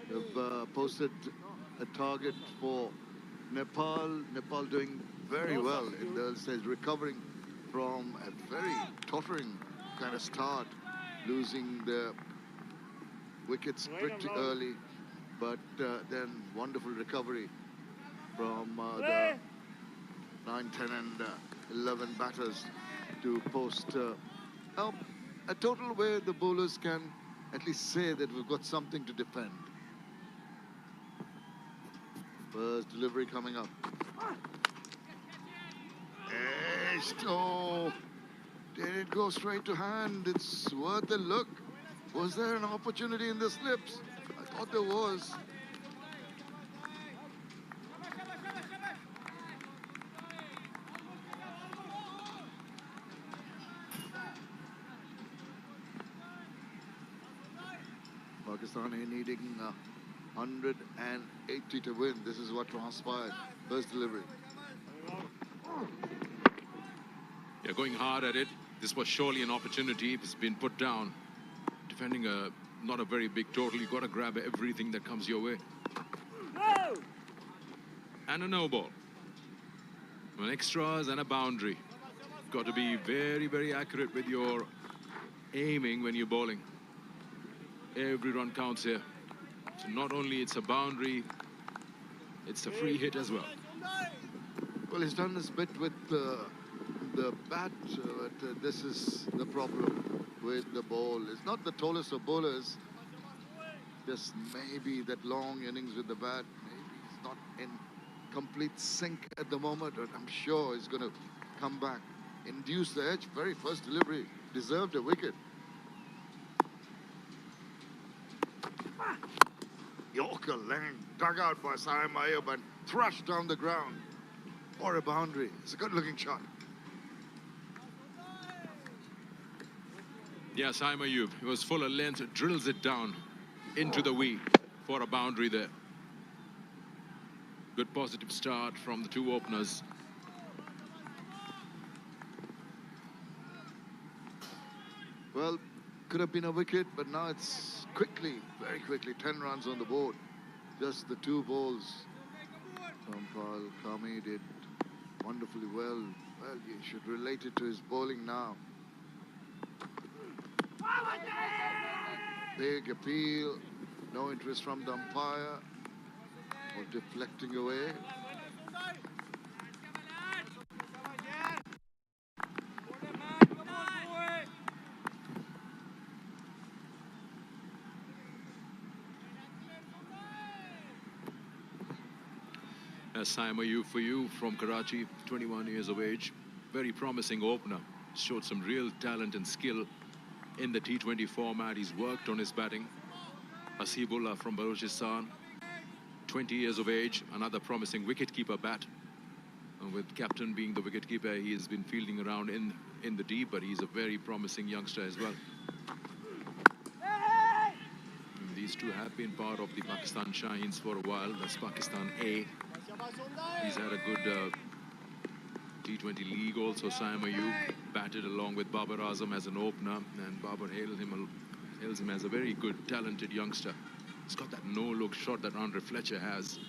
They've posted a target for Nepal. Nepal doing very well in the early stage, recovering from a very tottering kind of start, losing the wickets pretty early, but then wonderful recovery from the 9, 10 and 11 batters to post a total where the bowlers can at least say that we've got something to defend. First delivery coming up. Oh, did it go straight to hand? It's worth a look. Was there an opportunity in the slips? I thought there was. Pakistan needing 180 to win. This is what transpired. First delivery. Yeah, going hard at it. This was surely an opportunity. It's been put down. Defending not a very big total. You've got to grab everything that comes your way. No! And a no ball. An extras and a boundary. You've got to be very, very accurate with your aiming when you're bowling. Every run counts here. So not only it's a boundary, it's a free hit as well. Well, he's done this bit with the bat, but this is the problem with the ball. It's not the tallest of bowlers, just maybe that long innings with the bat. Maybe he's not in complete sync at the moment, but I'm sure he's going to come back. Induce the edge, very first delivery, deserved a wicket. Yorker Lang dug out by Saim Ayub and thrashed down the ground for a boundary. It's a good looking shot. Yeah, Saim Ayub, he was full of length, drills it down into the wee for a boundary there. Good positive start from the two openers. Well, could have been a wicket, but now it's quickly, very quickly, 10 runs on the board. Just the two balls. Sampal Kami did wonderfully well. Well, you should relate it to his bowling now. Big appeal, no interest from the umpire, or deflecting away. Saim Ayub for you from Karachi, 21 years of age. Very promising opener. Showed some real talent and skill in the T20 format. He's worked on his batting. Asibullah from Balochistan, 20 years of age. Another promising wicketkeeper bat. And with captain being the wicketkeeper, he has been fielding around in the deep, but he's a very promising youngster as well. And these two have been part of the Pakistan Shines for a while. That's Pakistan A. He's had a good T20 league also. Saim Ayub batted along with Babar Azam as an opener, and Babar hails him as a very good, talented youngster. He's got that no-look shot that Andre Fletcher has.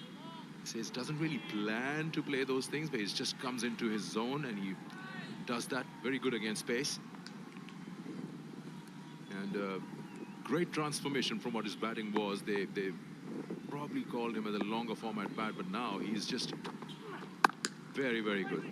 He says doesn't really plan to play those things, but he just comes into his zone and he does that very good against pace. And great transformation from what his batting was. They probably called him as a longer format bat, but now he's just very, very good.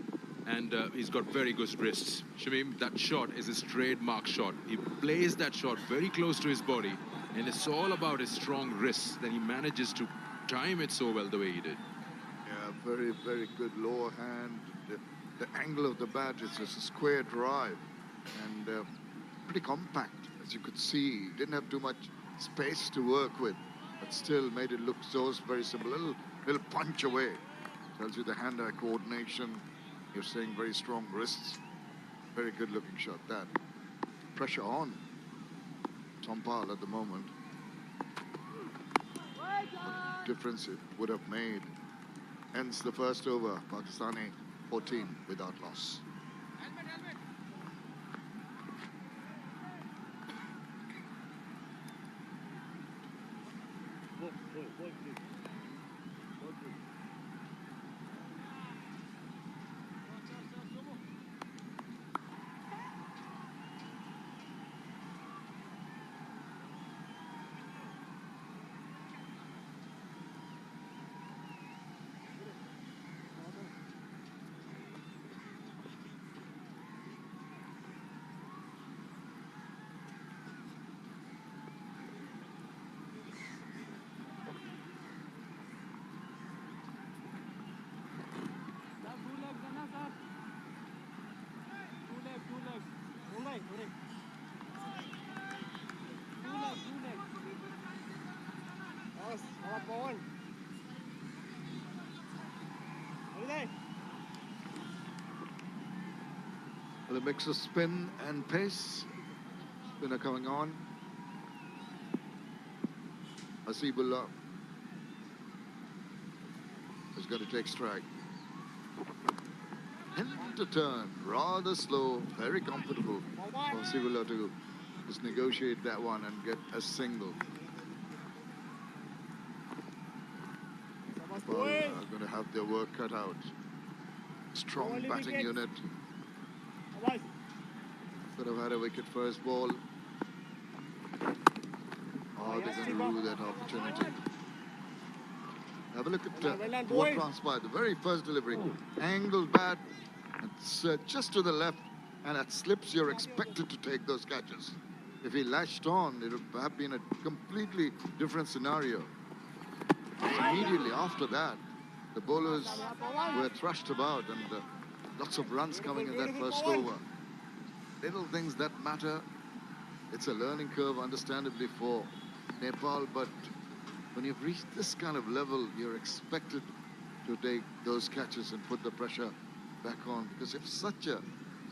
And he's got very good wrists. Shamim, that shot is his trademark shot. He plays that shot very close to his body, and it's all about his strong wrists. Then he manages to time it so well the way he did. Yeah, very, very good lower hand. The angle of the bat is just a square drive, and pretty compact, as you could see. He didn't have too much space to work with, but still made it look so very simple. Little punch away. Tells you the hand-eye coordination. You're saying very strong wrists. Very good looking shot that. Pressure on Sampal at the moment. What difference it would have made. Hence the first over, Pakistani 14 without loss. Well, a mix of spin and pace. Spinner coming on. Asibullah is going to take strike. Into turn, rather slow, very comfortable for Asibullah to just negotiate that one and get a single. Nepal are going to have their work cut out. Strong batting unit. Could have had a wicket first ball. Oh, they're going to rue that opportunity. Have a look at what transpired. The very first delivery. Angled bat. It's just to the left. And at slips, you're expected to take those catches. If he latched on, it would have been a completely different scenario. Immediately after that, the bowlers were thrashed about and lots of runs coming in that first over. Little things that matter. It's a learning curve, understandably, for Nepal, but when you've reached this kind of level, you're expected to take those catches and put the pressure back on, because it's such a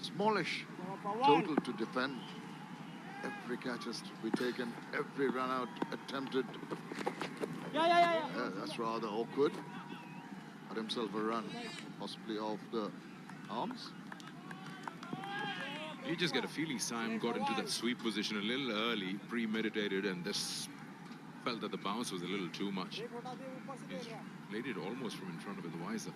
smallish total to defend. Every catch has to be taken, every run out attempted. That's rather awkward. Got himself a run, possibly off the arms. You just get a feeling Sam got into that sweep position a little early, premeditated, and just felt that the bounce was a little too much. He's laid it almost from in front of the visor.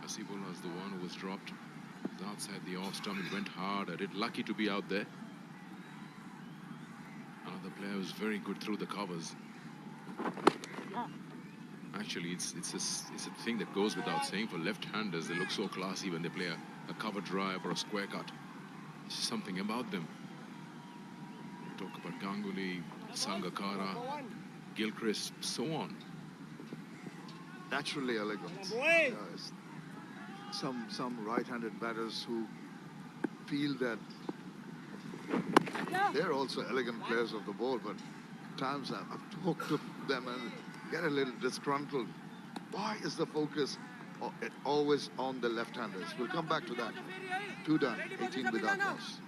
Asibullah is the one who was dropped. It was outside the off stump. He went hard at it. Lucky to be out there. Another player was very good through the covers. Actually, it's a thing that goes without saying for left-handers. They look so classy when they play a cover drive or a square cut. It's something about them. Talk about Ganguly, Sangakkara, Gilchrist, so on. Naturally elegant. Yes. Some right-handed batters who feel that they're also elegant players of the ball, but at times I've talked to them and get a little disgruntled. Why is the focus always on the left-handers? We'll come back to that. 2 done, 18 without loss.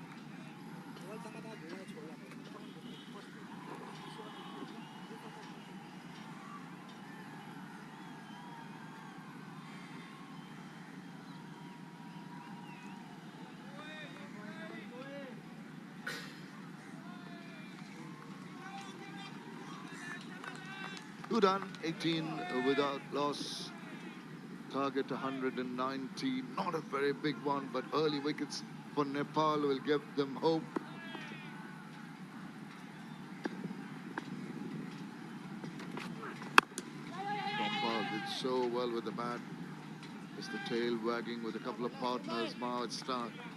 Done, 18 without loss. Target 190, not a very big one, but early wickets for Nepal will give them hope. Nepal did so well with the bat. Just the tail wagging with a couple of partners. Now it's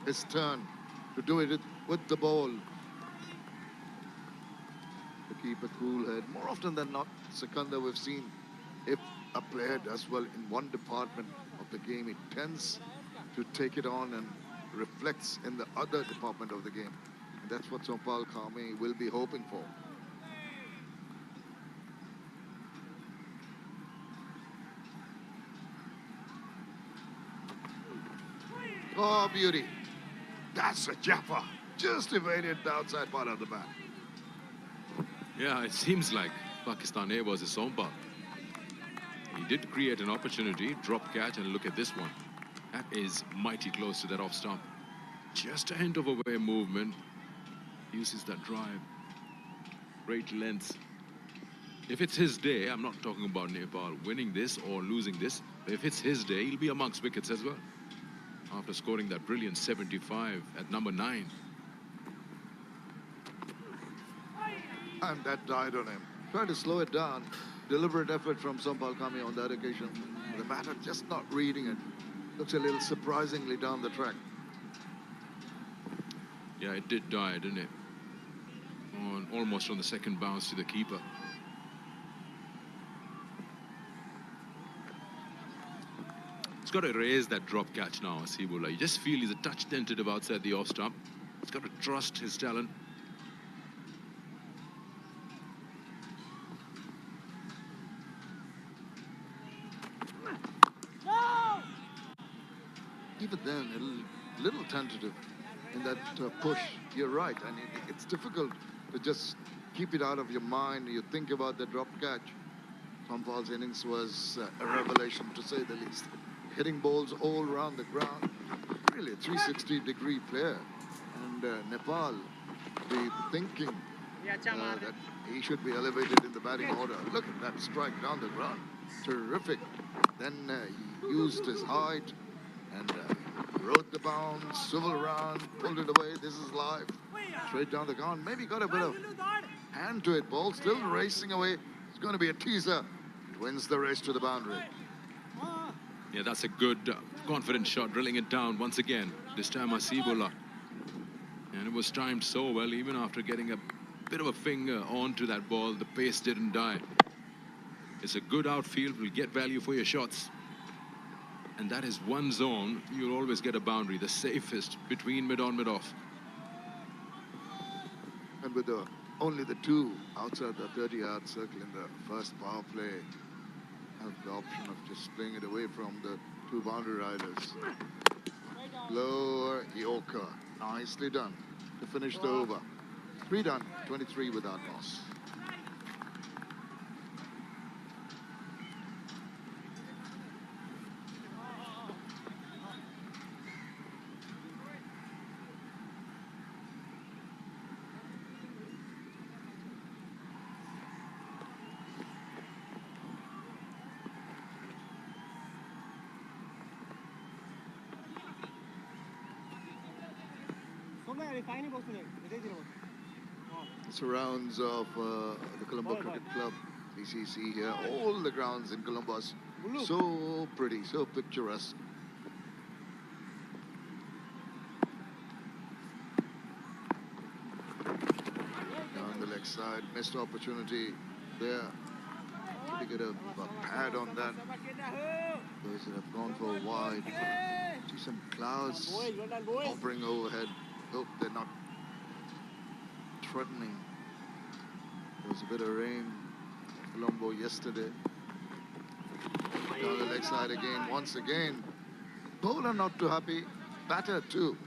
his turn to do it with the ball. Keep a cool head. More often than not, Sikandar, we've seen if a player does well in one department of the game, it tends to take it on and reflects in the other department of the game. And that's what Sompal Kame will be hoping for. Oh, beauty. That's a japper. Just evaded the outside part of the bat. Yeah, it seems like Pakistan A was a Sompal. He did create an opportunity, drop catch, and look at this one. That is mighty close to that off stump. Just a hint of away movement. Uses that drive. Great length. If it's his day, I'm not talking about Nepal winning this or losing this, but if it's his day, he'll be amongst wickets as well. After scoring that brilliant 75 at number 9. And that died on him. Trying to slow it down. Deliberate effort from Sampal Kami on that occasion. The batter just not reading it. Looks a little surprisingly down the track. Yeah, it did die, didn't it? Almost on the second bounce to the keeper. He's got to raise that drop catch now, Asibullah. You just feel he's a touch tentative outside the off stump. He's got to trust his talent. Even then, a little tentative in that push. You're right. And it's difficult to just keep it out of your mind. You think about the drop catch. Sampal's innings was a revelation, to say the least. Hitting balls all around the ground. Really a 360-degree player. And Nepal be thinking that he should be elevated in the batting order. Look at that strike down the ground. Terrific. Then he used his height and rode the bounce, swivel around, pulled it away. This is live. Straight down the ground. Maybe got a bit of hand to it. Ball still racing away. It's going to be a teaser. It wins the race to the boundary. Yeah, that's a good, confident shot, drilling it down once again. This time Asibullah. And it was timed so well, even after getting a bit of a finger onto that ball, the pace didn't die. It's a good outfield, will get value for your shots. And that is one zone, you'll always get a boundary, the safest between mid-on, mid-off. And with only the 2 outside the 30-yard circle in the first power play, have the option of just playing it away from the 2 boundary riders. Lower Yorker, nicely done to finish the over. 3 done, 23 without loss. Surrounds of the Colombo Cricket Club, CCC here. All the grounds in Columbus, so pretty, so picturesque. Down the leg side, missed opportunity there. To get a pad on that. Those that have gone for a wide. See some clouds hovering overhead. Hope they're not threatening. There was a bit of rain in Colombo yesterday. Down the leg side again, once again. Bowler not too happy, batter too.